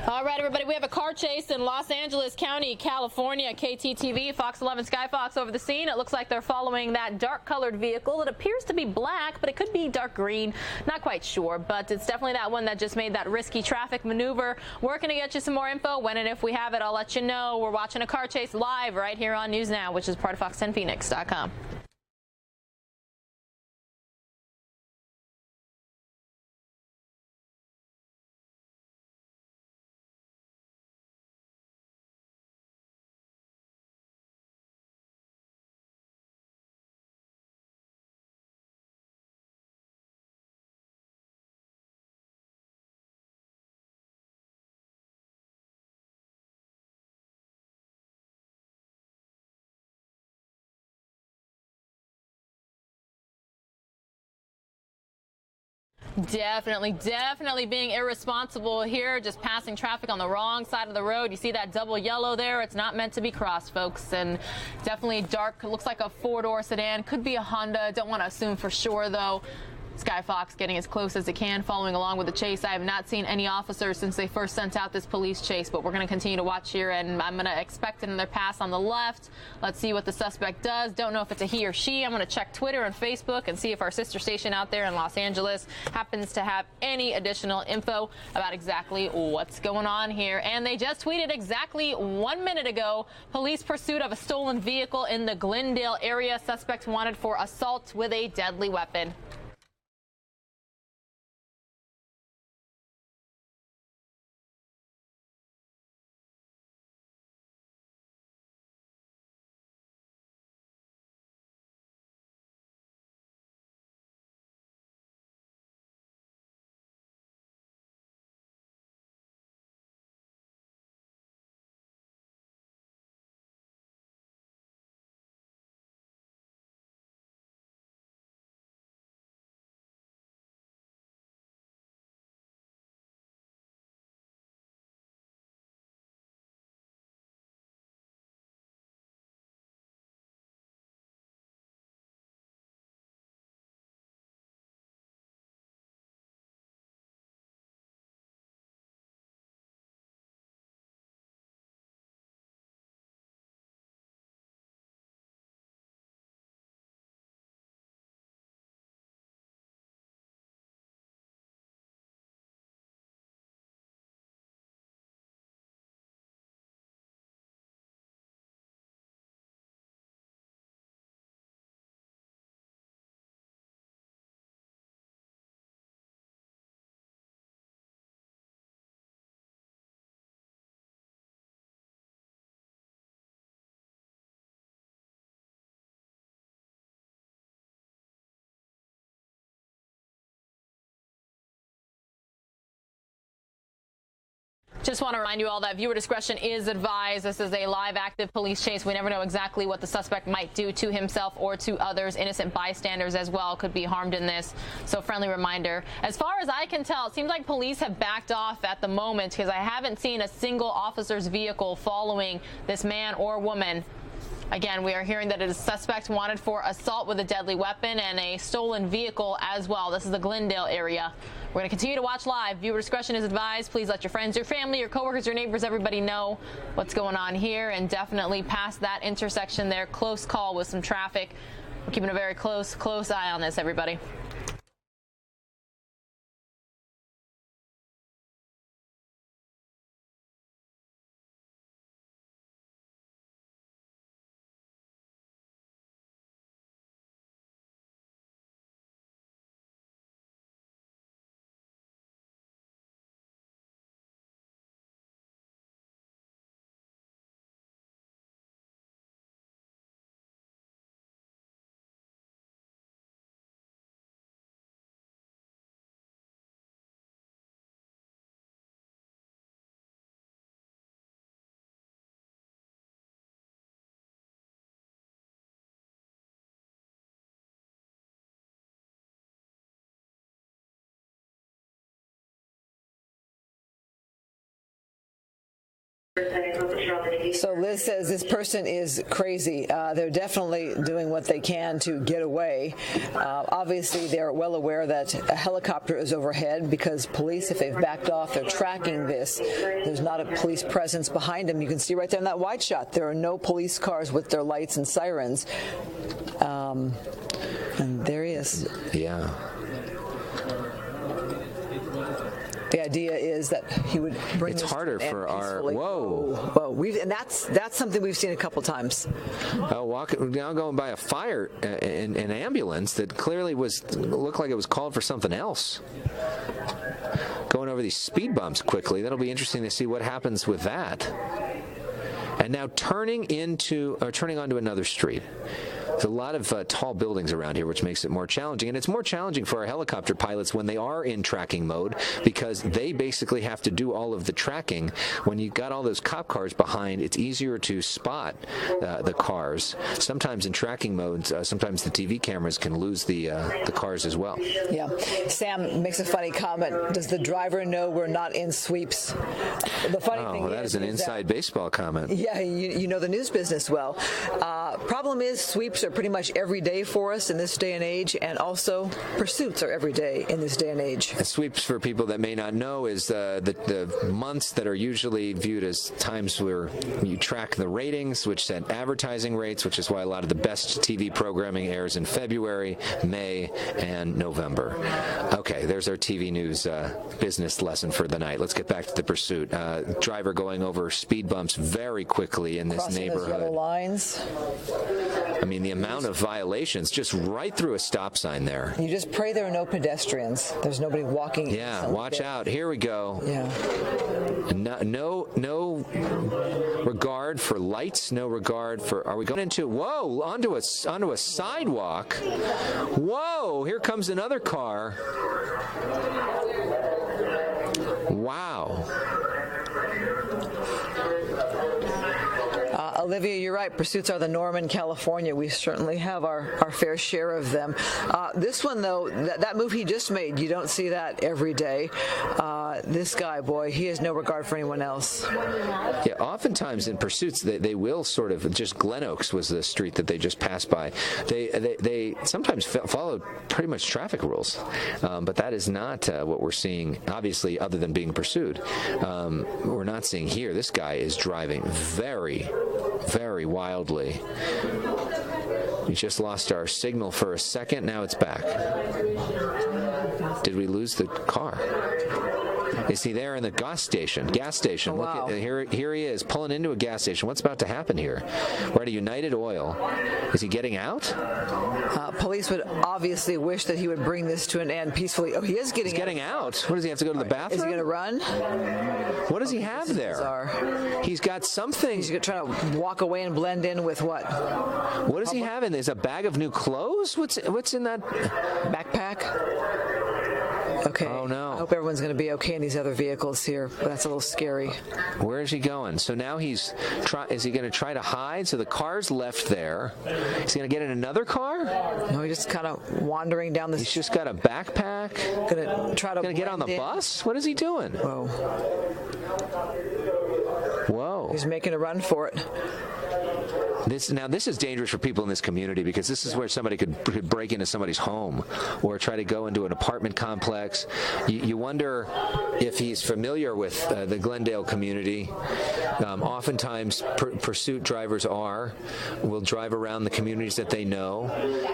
All right, everybody, we have a car chase in Los Angeles County, California. KTTV, Fox 11 Sky Fox over the scene. It looks like they're following that dark-colored vehicle. It appears to be black, but it could be dark green. Not quite sure, but it's definitely that one that just made that risky traffic maneuver. Working to get you some more info. When and if we have it, I'll let you know. We're watching a car chase live right here on News Now, which is part of Fox10Phoenix.com. Definitely being irresponsible here, just passing traffic on the wrong side of the road. You see that double yellow there? It's not meant to be crossed, folks. And definitely dark, looks like a four-door sedan. Could be a Honda. Don't want to assume for sure, though. Sky Fox getting as close as it can, following along with the chase. I have not seen any officers since they first sent out this police chase, but we're going to continue to watch here, and I'm going to expect another pass on the left. Let's see what the suspect does. Don't know if it's a he or she. I'm going to check Twitter and Facebook and see if our sister station out there in Los Angeles happens to have any additional info about exactly what's going on here. And they just tweeted exactly 1 minute ago, police pursuit of a stolen vehicle in the Glendale area. Suspect wanted for assault with a deadly weapon. Just want to remind you all that viewer discretion is advised. This is a live, active police chase. We never know exactly what the suspect might do to himself or to others. Innocent bystanders as well could be harmed in this. So friendly reminder. As far as I can tell, it seems like police have backed off at the moment because I haven't seen a single officer's vehicle following this man or woman. Again, we are hearing that it is a suspect wanted for assault with a deadly weapon and a stolen vehicle as well. This is the Glendale area. We're going to continue to watch live. Viewer discretion is advised. Please let your friends, your family, your coworkers, your neighbors, everybody know what's going on here. And definitely past that intersection there, close call with some traffic. We're keeping a very close eye on this, everybody. So Liz says this person is crazy. They're definitely doing what they can to get away. Obviously, they're well aware that a helicopter is overhead because police, if they've backed off, they're tracking this. There's not a police presence behind them. You can see right there in that wide shot, there are no police cars with their lights and sirens. And there he is. Yeah. The idea is that he would bring. It's harder for our and that's something we've seen a couple times. Now going by a fire, an ambulance that clearly looked like it was called for something else. Going over these speed bumps quickly. That'll be interesting to see what happens with that. And now turning onto another street. There's a lot of tall buildings around here, which makes it more challenging. And it's more challenging for our helicopter pilots when they are in tracking mode because they basically have to do all of the tracking. When you've got all those cop cars behind, it's easier to spot the cars. Sometimes in tracking modes, sometimes the TV cameras can lose the cars as well. Yeah. Sam makes a funny comment. Does the driver know we're not in sweeps? The funny thing that is an inside baseball comment. Yeah, you know the news business well. Problem is, sweeps are pretty much every day for us in this day and age, and also pursuits are every day in this day and age. Sweeps, for people that may not know, is the months that are usually viewed as times where you track the ratings, which set advertising rates, which is why a lot of the best TV programming airs in February, May, and November. Okay, there's our TV news business lesson for the night. Let's get back to the pursuit. Driver going over speed bumps very quickly in this Crossing neighborhood. Those yellow lines. I mean, the amount of violations just right through a stop sign there. You just pray there are no pedestrians. There's nobody walking. Yeah, watch out. Here we go. Yeah. No regard for lights. No regard for. Are we going onto a sidewalk? Whoa! Here comes another car. Wow. Olivia, you're right. Pursuits are the norm in California. We certainly have our fair share of them. This one, though, that move he just made, you don't see that every day. This guy, boy, he has no regard for anyone else. Yeah, oftentimes in pursuits, they will sort of, just Glen Oaks was the street that they just passed by. They sometimes follow pretty much traffic rules, but that is not what we're seeing, obviously, other than being pursued. We're not seeing here. This guy is driving very, very wildly. We just lost our signal for a second. Now it's back. Did we lose the car? Is he there in the gas station? Oh, wow. Look at, here he is pulling into a gas station. What's about to happen here? We're at a United Oil. Is he getting out? Police would obviously wish that he would bring this to an end peacefully. Oh, he is getting out. What, does he have to go to the bathroom? Is he going to run? What does he have there? Bizarre. He's got something. He's trying to walk away and blend in with what? What does he have in there? Is a bag of new clothes? What's in that backpack? Okay. Oh, no. I hope everyone's going to be okay in these other vehicles here, but that's a little scary. Where is he going? So now is he going to try to hide? So the car's left there. Is he going to get in another car? No, he's just kind of wandering down the street. He's just got a backpack. Going to get on the bus? What is he doing? Whoa. He's making a run for it. This is dangerous for people in this community because this is where somebody could break into somebody's home or try to go into an apartment complex. You wonder if he's familiar with the Glendale community. Oftentimes, pursuit drivers will drive around the communities that they know.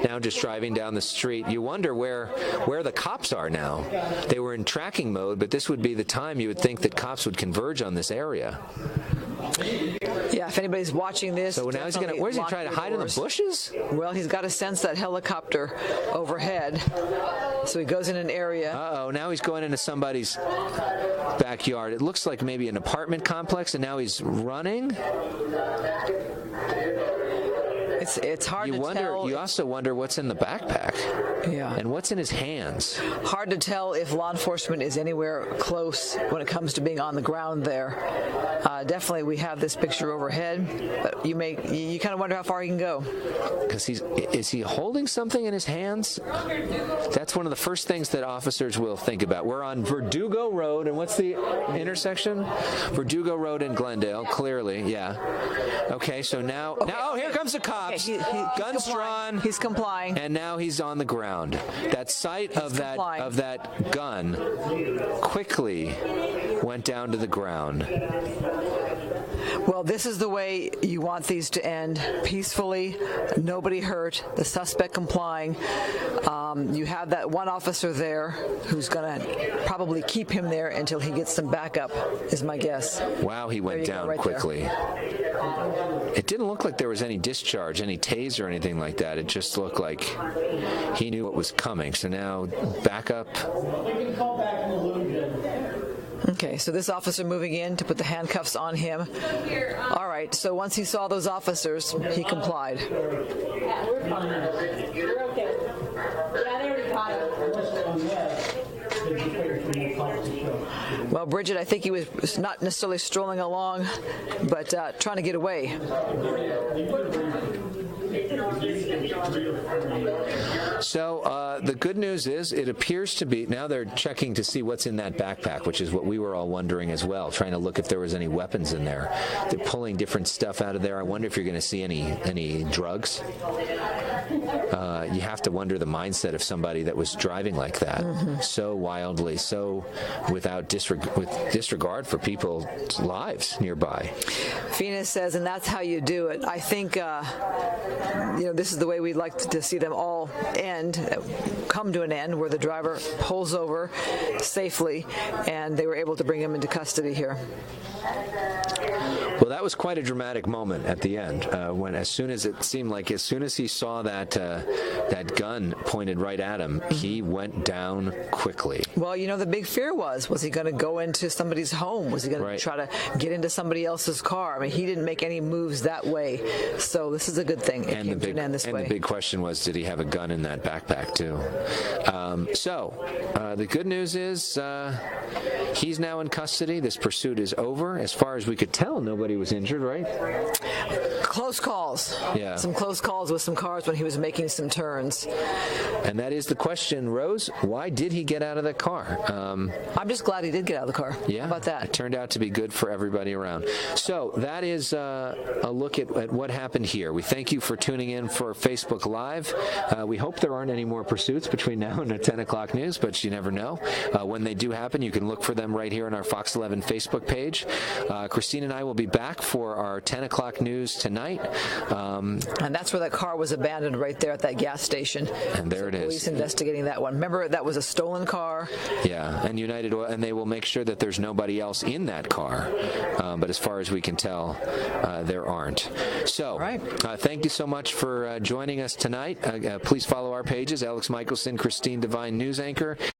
Now just driving down the street, you wonder where the cops are now. They were in tracking mode, but this would be the time you would think that cops would converge on this area. Yeah, if anybody's watching this. So now where's he trying to hide in the bushes? Well, he's got to sense that helicopter overhead. So he goes in an area. Uh-oh, now he's going into somebody's backyard. It looks like maybe an apartment complex, and now he's running. It's hard you to wonder. tell. You also wonder what's in the backpack. Yeah. And what's in his hands. Hard to tell if law enforcement is anywhere close when it comes to being on the ground there. Definitely, we have this picture overhead, but you kind of wonder how far he can go. Because is he holding something in his hands? That's one of the first things that officers will think about. We're on Verdugo Road, and what's the intersection? Verdugo Road in Glendale, clearly, yeah. Okay, so now here comes the cops. Okay, he's Guns drawn. He's complying. And now he's on the ground. That sight of that gun quickly went down to the ground. Well, this is the way you want these to end, peacefully, nobody hurt, the suspect complying. You have that one officer there who's going to probably keep him there until he gets some backup, is my guess. Wow, he went down quickly. It didn't look like there was any discharge, any taser or anything like that. It just looked like he knew what was coming. So now backup. Okay, so this officer moving in to put the handcuffs on him. All right, so once he saw those officers, he complied. Yeah, we're fine. We're okay. Yeah, they already caught him. Well, Bridget, I think he was not necessarily strolling along, but trying to get away. So the good news is it appears to be, now they're checking to see what's in that backpack, which is what we were all wondering as well, trying to look if there was any weapons in there. They're pulling different stuff out of there. I wonder if you're going to see any drugs. You have to wonder the mindset of somebody that was driving like that, so wildly, so without disregard for people's lives nearby. Phoenix says, and that's how you do it. I think, this is the way we'd like to see them all come to an end, where the driver pulls over safely, and they were able to bring him into custody here. Well, that was quite a dramatic moment at the end, when as soon as he saw that gun pointed right at him, he went down quickly. Well, the big fear was he going to go into somebody's home? Was he going to try to get into somebody else's car? I mean, he didn't make any moves that way, so this is a good thing. And the big question was, did he have a gun in that backpack too? The good news is he's now in custody. This pursuit is over. As far as we could tell, nobody was injured, right? Close calls. Yeah. Some close calls with some cars when he was making some turns. And that is the question, Rose. Why did he get out of the car? I'm just glad he did get out of the car. Yeah. How about that? It turned out to be good for everybody around. So that is a look at what happened here. We thank you for tuning in for Facebook Live. We hope there aren't any more pursuits between now and the 10 o'clock news, but you never know. When they do happen, you can look for them right here on our Fox 11 Facebook page. Christine and I will be back for our 10 o'clock news tonight. And that's where that car was abandoned, right there at that gas station. And there it is. Police investigating that one. Remember, that was a stolen car. Yeah, and United Oil, and they will make sure that there's nobody else in that car. But as far as we can tell, there aren't. So, thank you so much for joining us tonight. Please follow our pages, Alex Michelson, Christine Devine, news anchor.